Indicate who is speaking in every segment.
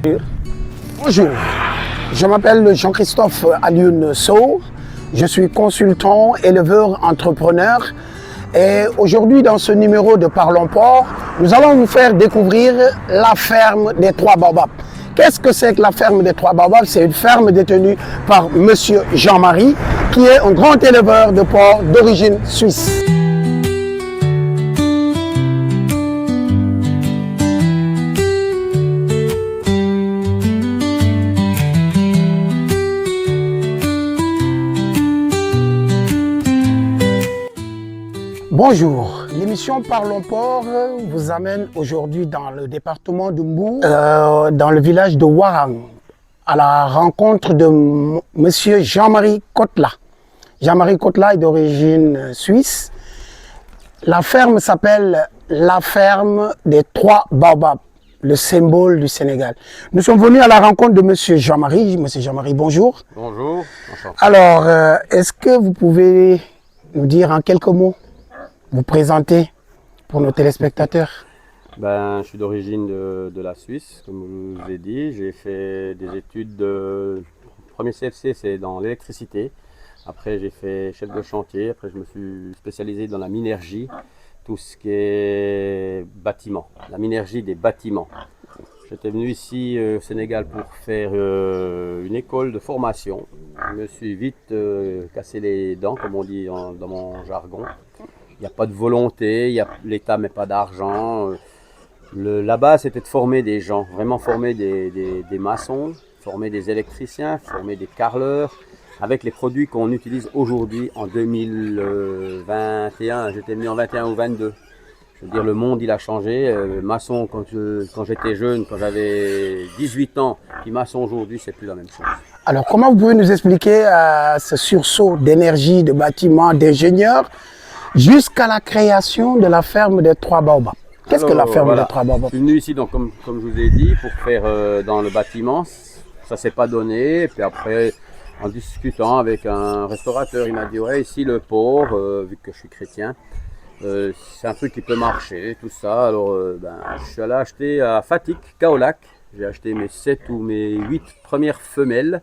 Speaker 1: Bonjour, je m'appelle Jean-Christophe Alioune Sow, je suis consultant, éleveur, entrepreneur et aujourd'hui dans ce numéro de Parlons Port, nous allons vous faire découvrir la ferme des Trois Baobabs. Qu'est-ce que c'est que la ferme des Trois Baobabs? C'est une ferme détenue par Monsieur Jean-Marie qui est un grand éleveur de porc d'origine suisse. Bonjour, l'émission Parlons Port vous amène aujourd'hui dans le département de Mbour, dans le village de Warang, à la rencontre de Monsieur Jean-Marie Kotla. Jean-Marie Kotla est d'origine suisse. La ferme s'appelle la ferme des Trois Baobabs, le symbole du Sénégal. Nous sommes venus à la rencontre de Monsieur Jean-Marie. Monsieur Jean-Marie, bonjour.
Speaker 2: Bonjour. Enchanté.
Speaker 1: Alors, est-ce que vous pouvez nous dire en quelques mots, vous présenter pour nos téléspectateurs?
Speaker 2: Je suis d'origine de la Suisse, comme je vous ai dit. J'ai fait des études de... Premier CFC, c'est dans l'électricité. Après, j'ai fait chef de chantier. Après, je me suis spécialisé dans la minergie, tout ce qui est bâtiment, la minergie des bâtiments. J'étais venu ici au Sénégal pour faire une école de formation. Je me suis vite cassé les dents, comme on dit dans mon jargon. Il n'y a pas de volonté, l'État ne met pas d'argent. La base, c'était de former des gens, vraiment former des maçons, former des électriciens, former des carreleurs, avec les produits qu'on utilise aujourd'hui en 2021. J'étais venu en 21 ou 22. Je veux dire, le monde, il a changé. Maçon, quand j'étais jeune, quand j'avais 18 ans, puis maçon aujourd'hui, c'est plus la même chose.
Speaker 1: Alors, comment vous pouvez nous expliquer ce sursaut d'énergie, de bâtiments, d'ingénieurs, jusqu'à la création de la ferme des Trois Baobabs? Qu'est-ce que la ferme des Trois Baobabs?
Speaker 2: Je suis venu ici, donc, comme je vous ai dit, pour faire dans le bâtiment. Ça ne s'est pas donné. Et puis après, en discutant avec un restaurateur, il m'a dit, ouais, ici le porc, vu que je suis chrétien, c'est un truc qui peut marcher, tout ça. Alors, je suis allé acheter à Fatik, Kaolack. J'ai acheté mes 7 ou mes 8 premières femelles.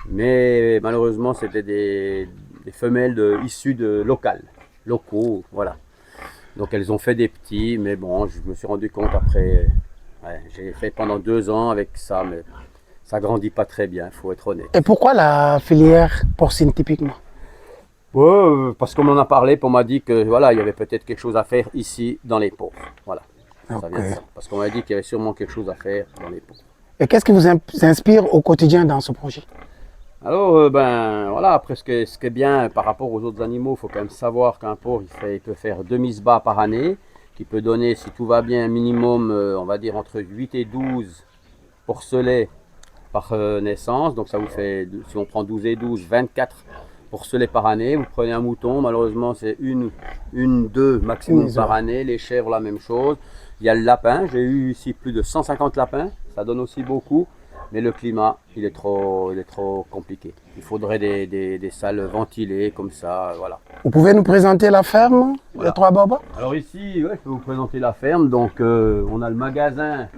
Speaker 2: Mais malheureusement, c'était des femelles issues de locaux, voilà. Donc elles ont fait des petits, mais bon, je me suis rendu compte après, j'ai fait pendant 2 ans avec ça, mais ça grandit pas très bien, il faut être honnête.
Speaker 1: Et pourquoi la filière porcine typiquement?
Speaker 2: Parce qu'on m'en a parlé, puis on m'a dit que voilà, il y avait peut-être quelque chose à faire ici dans les porcs. Voilà, ça vient de ça. Parce qu'on m'a dit qu'il y avait sûrement quelque chose à faire dans les porcs.
Speaker 1: Et qu'est-ce qui vous inspire au quotidien dans ce projet?
Speaker 2: Alors, voilà, après ce qui est bien par rapport aux autres animaux, il faut quand même savoir qu'un porc, il peut faire 2 misbahs par année, qui peut donner, si tout va bien, un minimum, on va dire, entre 8 et 12 porcelets par naissance. Donc ça vous fait, si on prend 12 et 12, 24 porcelets par année. Vous prenez un mouton, malheureusement, c'est une, 2 maximum par année. Les chèvres, la même chose. Il y a le lapin, j'ai eu ici plus de 150 lapins, ça donne aussi beaucoup. Mais le climat, il est trop compliqué. Il faudrait des salles ventilées comme ça, voilà.
Speaker 1: Vous pouvez nous présenter la ferme des Trois Baobabs?
Speaker 2: Alors ici, je peux vous présenter la ferme. Donc, on a le magasin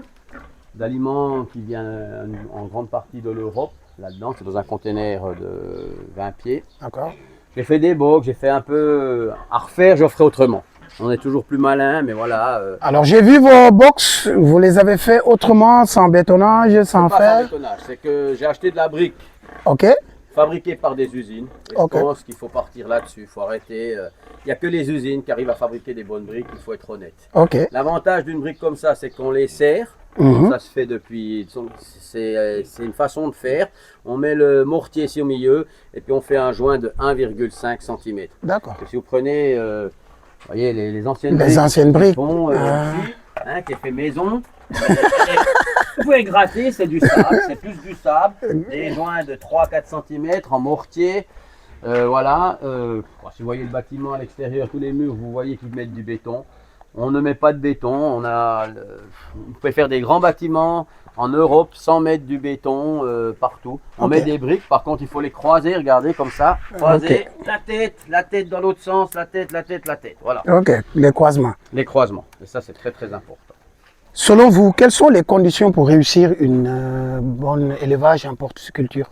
Speaker 2: d'aliments qui vient en grande partie de l'Europe. Là-dedans, c'est dans un conteneur de 20 pieds.
Speaker 1: D'accord.
Speaker 2: J'ai fait des box, j'ai fait un peu à refaire, je ferai autrement. On est toujours plus malin, mais voilà.
Speaker 1: Alors j'ai vu vos box, vous les avez fait autrement, sans bétonnage, sans fer?
Speaker 2: Pas sans bétonnage, c'est que j'ai acheté de la brique.
Speaker 1: Ok.
Speaker 2: Fabriquée par des usines. Et je pense qu'il faut partir là-dessus, il faut arrêter. Il n'y a que les usines qui arrivent à fabriquer des bonnes briques, il faut être honnête.
Speaker 1: Ok.
Speaker 2: L'avantage d'une brique comme ça, c'est qu'on les serre. Ça se fait depuis, c'est une façon de faire. On met le mortier ici au milieu et puis on fait un joint de 1,5 cm.
Speaker 1: D'accord.
Speaker 2: Si vous prenez, vous voyez, les anciennes
Speaker 1: briques,
Speaker 2: qui est fait maison. Vous pouvez gratter, c'est du sable, c'est plus du sable. Des joints de 3-4 cm en mortier. Voilà. Si vous voyez le bâtiment à l'extérieur, tous les murs, vous voyez qu'ils mettent du béton. On ne met pas de béton. Vous pouvez faire des grands bâtiments en Europe sans mettre du béton partout. On met des briques, par contre il faut les croiser, regardez comme ça. Croiser la tête dans l'autre sens, la tête. Voilà.
Speaker 1: Ok, les croisements.
Speaker 2: Les croisements. Et ça c'est très important.
Speaker 1: Selon vous, quelles sont les conditions pour réussir une bonne élevage en porciculture?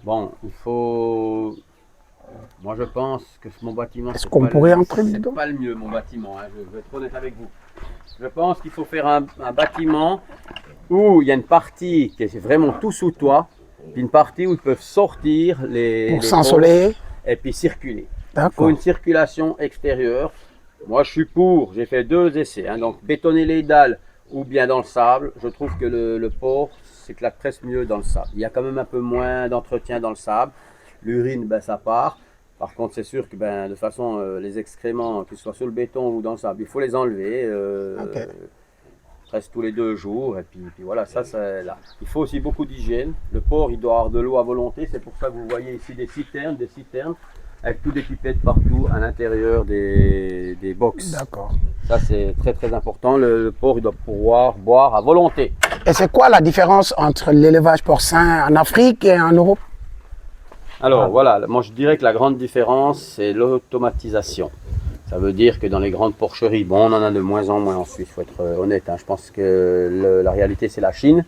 Speaker 2: Bon, il faut. Moi, je pense que mon bâtiment.
Speaker 1: Est-ce qu'on pourrait entrer
Speaker 2: c'est
Speaker 1: dedans?
Speaker 2: pas le mieux, mon bâtiment. Hein, je vais être honnête avec vous. Je pense qu'il faut faire un bâtiment où il y a une partie qui est vraiment tout sous toit, puis une partie où ils peuvent sortir les
Speaker 1: Pour
Speaker 2: porcs
Speaker 1: s'ensoleiller?
Speaker 2: et puis circuler. Il faut
Speaker 1: D'accord.
Speaker 2: une circulation extérieure. Moi, je suis pour. J'ai fait 2 essais. Hein, donc, bétonner les dalles ou bien dans le sable. Je trouve que le porc s'éclate presque mieux dans le sable. Il y a quand même un peu moins d'entretien dans le sable. L'urine, ben, ça part. Par contre, c'est sûr que ben, de toute façon, les excréments, que ce soit sur le béton ou dans le sable, il faut les enlever
Speaker 1: Ok.
Speaker 2: presque tous les 2 jours. Et puis voilà, ça, c'est là. Il faut aussi beaucoup d'hygiène. Le porc, il doit avoir de l'eau à volonté. C'est pour ça que vous voyez ici des citernes avec tout des pipettes partout à l'intérieur des box.
Speaker 1: D'accord.
Speaker 2: Ça, c'est très très important. Le porc, il doit pouvoir boire à volonté.
Speaker 1: Et c'est quoi la différence entre l'élevage porcin en Afrique et en Europe?
Speaker 2: Alors voilà, moi je dirais que la grande différence, c'est l'automatisation. Ça veut dire que dans les grandes porcheries, bon, on en a de moins en moins en Suisse, il faut être honnête. Hein. Je pense que la réalité, c'est la Chine.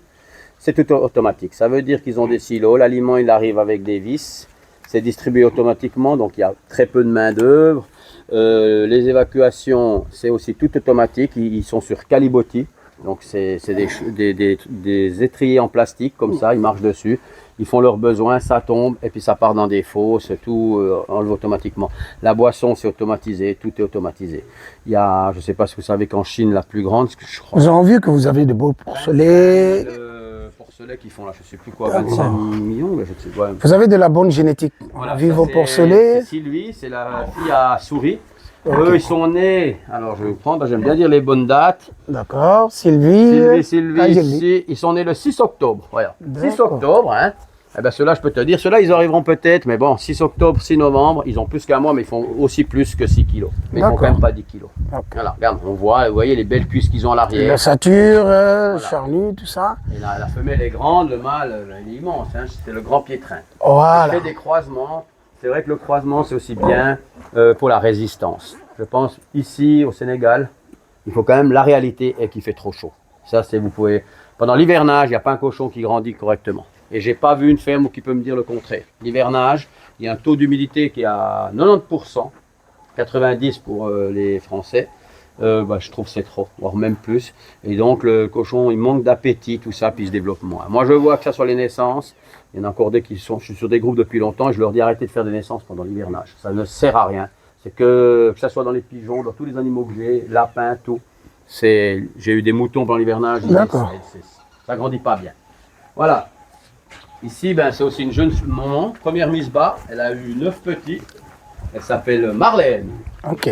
Speaker 2: C'est tout automatique. Ça veut dire qu'ils ont des silos. L'aliment, il arrive avec des vis. C'est distribué automatiquement, donc il y a très peu de main-d'œuvre. Les évacuations, c'est aussi tout automatique. Ils sont sur Calibotti. Donc c'est des étriers en plastique comme ça, ils marchent dessus, ils font leurs besoins, ça tombe et puis ça part dans des fosses, tout enlevé automatiquement. La boisson c'est automatisé, tout est automatisé. Il y a, je ne sais pas si vous savez qu'en Chine la plus grande, je crois.
Speaker 1: Nous avons vu que vous avez de beaux porcelets.
Speaker 2: Le porcelet qui font là, je ne sais plus quoi, 25 millions, mais je sais pas.
Speaker 1: Vous avez de la bonne génétique. On
Speaker 2: Voilà,
Speaker 1: a vu
Speaker 2: ça,
Speaker 1: vos
Speaker 2: c'est
Speaker 1: porcelets.
Speaker 2: Sylvie, c'est la fille à Souris. Eux, ils sont nés, alors je vais prendre, j'aime bien dire les bonnes dates.
Speaker 1: D'accord. Sylvie.
Speaker 2: Sylvie,
Speaker 1: Angélique.
Speaker 2: ici, ils sont nés le 6 octobre. Voilà. 6
Speaker 1: D'accord.
Speaker 2: octobre, hein. Eh ben, ceux-là, je peux te dire, ceux-là, ils arriveront peut-être, mais bon, 6 octobre, 6 novembre, ils ont plus qu'un mois, mais ils font aussi plus que 6 kilos. Mais ils font quand même pas 10 kilos.
Speaker 1: Ok.
Speaker 2: Voilà, regarde, on voit, vous voyez les belles cuisses qu'ils ont à l'arrière.
Speaker 1: L'ossature, charnue, tout ça.
Speaker 2: Et la femelle est grande, le mâle, il est immense, hein. C'est le grand piétrin.
Speaker 1: Voilà.
Speaker 2: Je fais des croisements. C'est vrai que le croisement, c'est aussi bien pour la résistance. Je pense ici au Sénégal, il faut quand même la réalité est qu'il fait trop chaud. Ça, c'est vous pouvez. Pendant l'hivernage, il n'y a pas un cochon qui grandit correctement. Et j'ai pas vu une ferme qui peut me dire le contraire. L'hivernage, il y a un taux d'humidité qui est à 90%, 90% pour les Français. Je trouve que c'est trop, voire même plus. Et donc le cochon, il manque d'appétit, tout ça, puis il se développe moins. Moi, je vois que ça sur les naissances. Il y en a encore des qui sont. Je suis sur des groupes depuis longtemps et je leur dis arrêtez de faire des naissances pendant l'hivernage. Ça ne sert à rien. C'est que ça soit dans les pigeons, dans tous les animaux que j'ai, lapins, tout. J'ai eu des moutons pendant l'hivernage.
Speaker 1: D'accord.
Speaker 2: Ça grandit pas bien. Voilà. Ici, ben, c'est aussi une jeune maman, première mise bas. Elle a eu 9 petits. Elle s'appelle Marlène.
Speaker 1: Ok.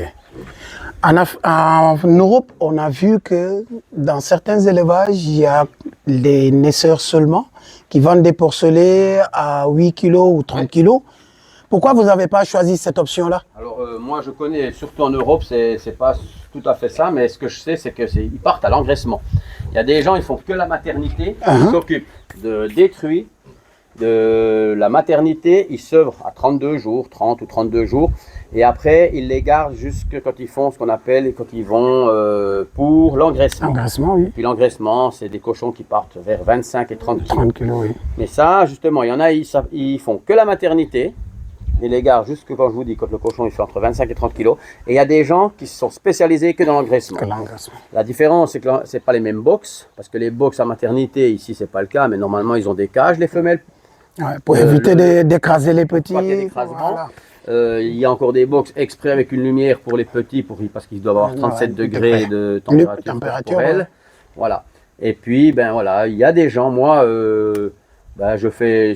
Speaker 1: En Europe, on a vu que dans certains élevages, il y a des naisseurs seulement qui vendent des porcelets à 8 kg ou 30 kg. Pourquoi vous n'avez pas choisi cette option-là?
Speaker 2: Alors, moi, je connais, surtout en Europe, c'est pas tout à fait ça, mais ce que je sais, c'est qu'ils partent à l'engraissement. Il y a des gens, ils font que la maternité, ils s'occupent de détruire de la maternité, ils sevrent à 32 jours, 30 ou 32 jours, et après, ils les gardent jusque quand ils font ce qu'on appelle, quand ils vont pour l'engraissement.
Speaker 1: Engraissement, oui.
Speaker 2: Puis l'engraissement, c'est des cochons qui partent vers 25 et 30 kg.
Speaker 1: 30 kg, oui.
Speaker 2: Mais ça, justement, il y en a, ils font que la maternité, ils les gardent jusque quand je vous dis, quand le cochon il fait entre 25 et 30 kg. Et il y a des gens qui se sont spécialisés que dans l'engraissement.
Speaker 1: Que l'engraissement.
Speaker 2: La différence, c'est que ce n'est pas les mêmes box, parce que les box à maternité, ici, c'est pas le cas, mais normalement, ils ont des cages, les femelles.
Speaker 1: Ouais, pour éviter d'écraser les petits.
Speaker 2: Pas qu'il y ait d'écrasement.
Speaker 1: Voilà.
Speaker 2: Il y a encore des box exprès avec une lumière pour les petits, parce qu'ils doivent avoir 37 degrés de température corporelle.
Speaker 1: Ouais.
Speaker 2: Voilà. Et puis, ben voilà, il y a des gens, moi, je fais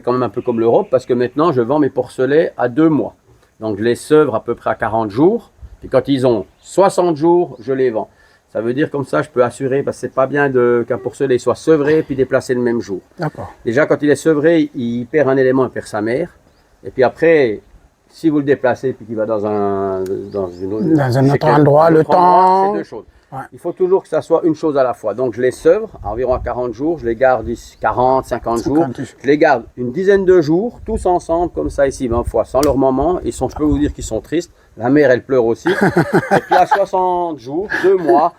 Speaker 2: quand même un peu comme l'Europe, parce que maintenant, je vends mes porcelets à 2 mois. Donc, je les sevre à peu près à 40 jours. Et quand ils ont 60 jours, je les vends. Ça veut dire comme ça, je peux assurer, parce que c'est pas bien qu'un porcelet soit sevré puis déplacé le même jour.
Speaker 1: D'accord.
Speaker 2: Déjà, quand il est sevré, il perd un élément, il perd sa mère. Et puis après, si vous le déplacez puis qu'il va dans un
Speaker 1: autre endroit, le temps.
Speaker 2: C'est deux choses.
Speaker 1: Ouais.
Speaker 2: Il faut toujours que ça soit une chose à la fois. Donc je les sevre environ à 40 jours, je les garde 40, 50 jours. Je les garde une dizaine de jours, tous ensemble, comme ça ici, 20 fois, sans leur maman. Je peux vous dire qu'ils sont tristes. La mère, elle pleure aussi. Et puis à 60 jours, 2 mois,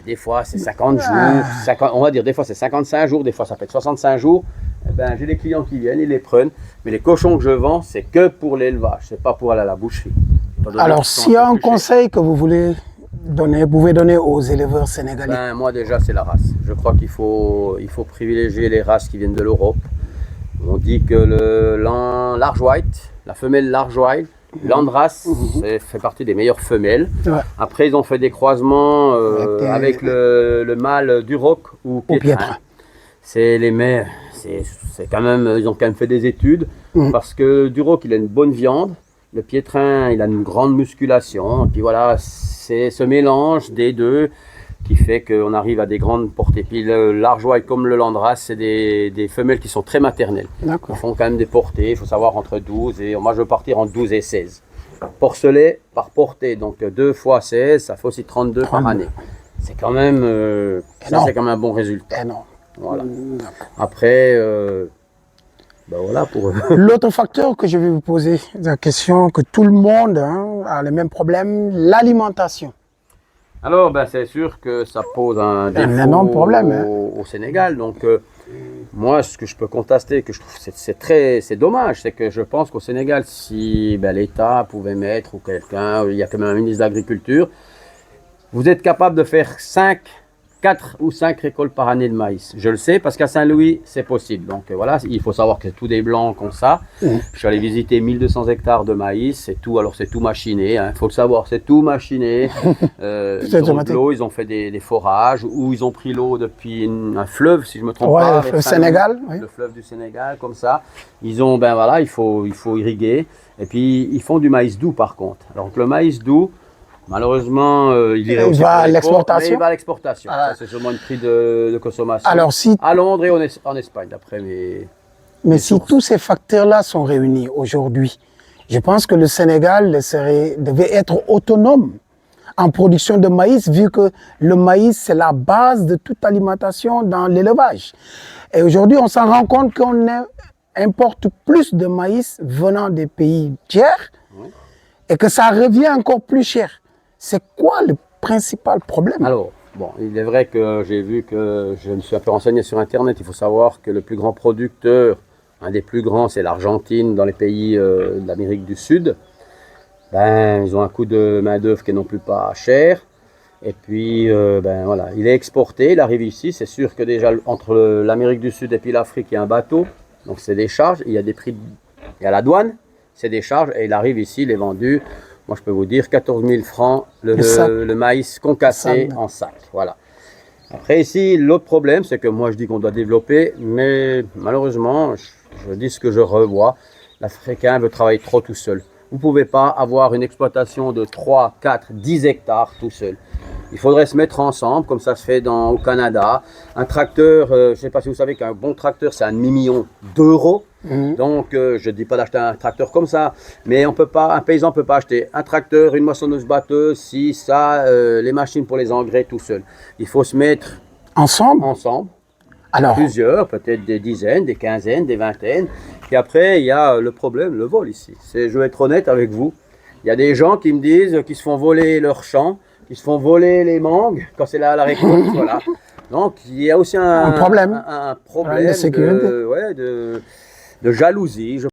Speaker 2: Des fois, c'est 50 jours, 50, on va dire, des fois, c'est 55 jours, des fois, ça peut être 65 jours. Eh ben, j'ai des clients qui viennent, ils les prennent. Mais les cochons que je vends, c'est que pour l'élevage, c'est pas pour aller à la boucherie.
Speaker 1: Alors, s'il y a un conseil que vous voulez donner, vous pouvez donner aux éleveurs sénégalais.
Speaker 2: Ben, moi, déjà, c'est la race. Je crois qu'il faut privilégier les races qui viennent de l'Europe. On dit que large white, la femelle large white, Landrace fait partie des meilleures femelles. Ouais. Après, ils ont fait des croisements avec le mâle Duroc ou Piétrin. C'est les mères, c'est quand même, ils ont quand même fait des études parce que Duroc, il a une bonne viande, le Piétrin, il a une grande musculation. Et puis voilà, c'est ce mélange des deux qui fait qu'on arrive à des grandes portées. Puis le large white comme le Landrace, c'est des femelles qui sont très maternelles. Ils font quand même des portées, il faut savoir entre 12 et moi je veux partir entre 12 et 16. Porcelet par portée, donc 2 fois 16, ça fait aussi 32 par année. C'est quand même, c'est quand même un bon résultat. Voilà. Après, ben voilà pour...
Speaker 1: L'autre facteur que je vais vous poser, la question que tout le monde a le même problème, l'alimentation.
Speaker 2: Alors, ben, c'est sûr que ça pose un
Speaker 1: énorme problème
Speaker 2: au Sénégal. Donc, moi, ce que je peux contester, que je trouve c'est dommage, c'est que je pense qu'au Sénégal, si l'État pouvait mettre ou quelqu'un, il y a quand même un ministre de l'Agriculture, vous êtes capable de faire 4 ou 5 récoltes par année de maïs. Je le sais parce qu'à Saint-Louis, c'est possible. Donc voilà, il faut savoir que c'est tous des blancs comme ça. Je suis allé visiter 1200 hectares de maïs, c'est tout. Alors c'est tout machiné, il faut le savoir, c'est tout machiné. Ils ont de l'eau, ils ont fait des forages ou ils ont pris l'eau depuis un fleuve, si je ne me trompe pas.
Speaker 1: Le Sénégal.
Speaker 2: Le fleuve du Sénégal, comme ça. Ils ont, voilà, il faut irriguer. Et puis ils font du maïs doux par contre. Alors le maïs doux, malheureusement, il
Speaker 1: va à l'exportation.
Speaker 2: Il va à l'exportation. C'est sûrement une prix de consommation.
Speaker 1: Alors,
Speaker 2: à Londres et en Espagne, d'après mes
Speaker 1: si tous ces facteurs-là sont réunis aujourd'hui, je pense que le Sénégal devait être autonome en production de maïs, vu que le maïs, c'est la base de toute alimentation dans l'élevage. Et aujourd'hui, on s'en rend compte qu'on importe plus de maïs venant des pays tiers et que ça revient encore plus cher. C'est quoi le principal problème?
Speaker 2: Alors, bon, il est vrai que j'ai vu que je me suis un peu renseigné sur Internet. Il faut savoir que le plus grand producteur, un des plus grands, c'est l'Argentine dans les pays d'Amérique du Sud. Ils ont un coût de main-d'œuvre qui est non plus pas cher. Et puis, voilà, il est exporté, il arrive ici. C'est sûr que déjà, entre l'Amérique du Sud et puis l'Afrique, il y a un bateau. Donc, c'est des charges. Il y a des prix, il y a la douane, c'est des charges. Et il arrive ici, il est vendu. Moi, je peux vous dire 14 000 francs le maïs concassé en sac. Voilà. Après, ici, l'autre problème, c'est que moi, je dis qu'on doit développer, mais malheureusement, je dis ce que je revois. L'Africain veut travailler trop tout seul. Vous ne pouvez pas avoir une exploitation de 3, 4, 10 hectares tout seul. Il faudrait se mettre ensemble, comme ça se fait au Canada. Un tracteur, je ne sais pas si vous savez qu'un bon tracteur, c'est 1 demi-million d'euros. Donc, je ne dis pas d'acheter un tracteur comme ça, mais un paysan ne peut pas acheter un tracteur, une moissonneuse-batteuse, si ça, les machines pour les engrais tout seul. Il faut se mettre ensemble. Alors, plusieurs, peut-être des dizaines, des quinzaines, des vingtaines. Et après, il y a le problème, le vol ici. Je vais être honnête avec vous. Il y a des gens qui me disent qu'ils se font voler leurs champs, qu'ils se font voler les mangues quand c'est la récolte. Voilà. Donc, il y a aussi un problème de sécurité. De jalousie.